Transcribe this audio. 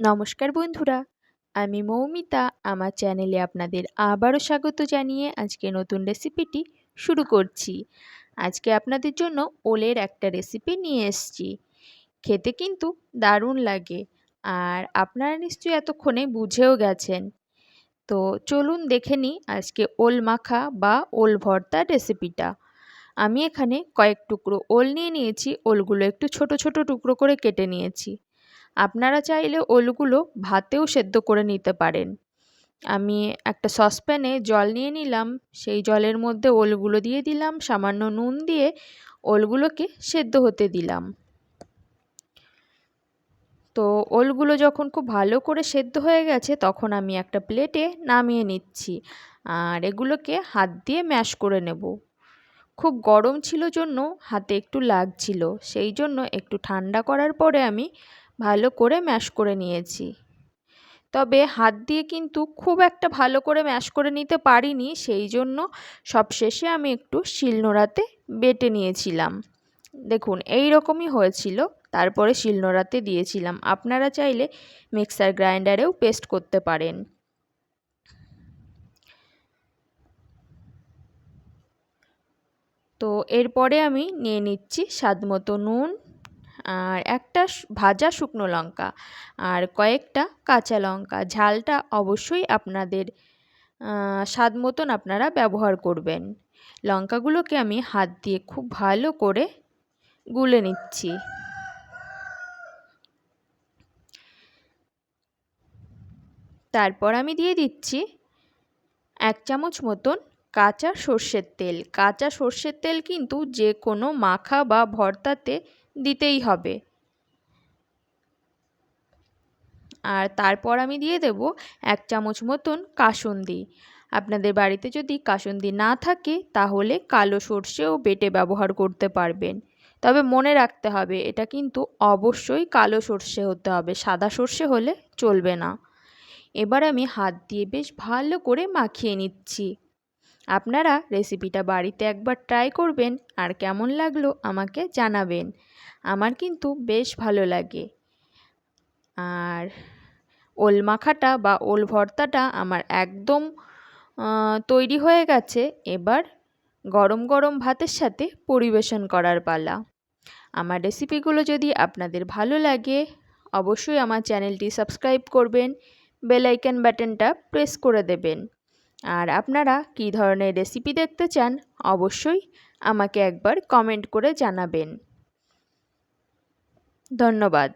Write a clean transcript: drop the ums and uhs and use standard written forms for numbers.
নমস্কার বন্ধুরা, আমি মৌমিতা। আমার চ্যানেলে আপনাদের আবারও স্বাগত জানিয়ে আজকে নতুন রেসিপিটি শুরু করছি। আজকে আপনাদের জন্য ওলের একটা রেসিপি নিয়ে এসেছি। খেতে কিন্তু দারুণ লাগে, আর আপনারা নিশ্চয়ই এতক্ষণে বুঝেও গেছেন। তো চলুন দেখে নিই আজকে ওল মাখা বা ওল ভর্তার রেসিপিটা। আমি এখানে কয়েক টুকরো ওল নিয়ে নিয়েছি। ওলগুলো একটু ছোট ছোট টুকরো করে কেটে নিয়েছি। আপনারা চাইলে ওলগুলো ভাতেও সেদ্ধ করে নিতে পারেন। আমি একটা সসপ্যানে জল নিয়ে নিলাম, সেই জলের মধ্যে ওলগুলো দিয়ে দিলাম, সামান্য নুন দিয়ে ওলগুলোকে সেদ্ধ হতে দিলাম। তো ওলগুলো যখন খুব ভালো করে সেদ্ধ হয়ে গেছে তখন আমি একটা প্লেটে নামিয়ে নিচ্ছি, আর এগুলোকে হাত দিয়ে ম্যাশ করে নেব। খুব গরম ছিল জন্য হাতে একটু লাগছিল, সেই জন্য একটু ঠান্ডা করার পরে আমি ভালো করে ম্যাশ করে নিয়েছি। তবে হাত দিয়ে কিন্তু খুব একটা ভালো করে ম্যাশ করে নিতে পারিনি, সেই জন্য সবশেষে আমি একটু শিলনোড়াতে বেটে নিয়েছিলাম। দেখুন এই রকমই হয়েছিল। তারপরে শিলনোড়াতে দিয়েছিলাম। আপনারা চাইলে মিক্সার গ্রাইন্ডারেও পেস্ট করতে পারেন। তো এরপরে আমি নিয়ে নিচ্ছি স্বাদমতো নুন, আর একটা ভাজা শুকনো লঙ্কা, আর কয়েকটা কাঁচা লঙ্কা। ঝালটা অবশ্যই আপনাদের স্বাদ মতন আপনারা ব্যবহার করবেন। লঙ্কাগুলোকে আমি হাত দিয়ে খুব ভালো করে গুলে নিচ্ছি। তারপর আমি দিয়ে দিচ্ছি 1 চামচ মতন কাঁচা সর্ষের তেল। কাঁচা সর্ষের তেল কিন্তু যে কোনো মাখা বা ভর্তাতে দিতেই হবে। আর তারপর আমি দিয়ে দেব 1 চামচ মতন কাসুন্দি। আপনাদের বাড়িতে যদি কাসুন্দি না থাকে তাহলে কালো সর্ষেও বেটে ব্যবহার করতে পারবেন। তবে মনে রাখতে হবে এটা কিন্তু অবশ্যই কালো সর্ষে হতে হবে, সাদা সর্ষে হলে চলবে না। এবার আমি হাত দিয়ে বেশ ভালো করে মাখিয়ে নিচ্ছি। আপনারা রেসিপিটা বাড়িতে একবার ট্রাই করবেন, আর কেমন লাগলো আমাকে জানাবেন। আমার কিন্তু বেশ ভালো লাগে। আর ওল মাখাটা বা ওল ভর্তাটা আমার একদম তৈরি হয়ে গেছে। এবার গরম গরম ভাতের সাথে পরিবেশন করার পালা। আমার রেসিপিগুলো যদি আপনাদের ভালো লাগে অবশ্যই আমার চ্যানেলটি সাবস্ক্রাইব করবেন, বেল আইকন বাটনটা প্রেস করে দেবেন। আর আপনারা কী ধরনের রেসিপি দেখতে চান অবশ্যই আমাকে একবার কমেন্ট করে জানাবেন। ধন্যবাদ।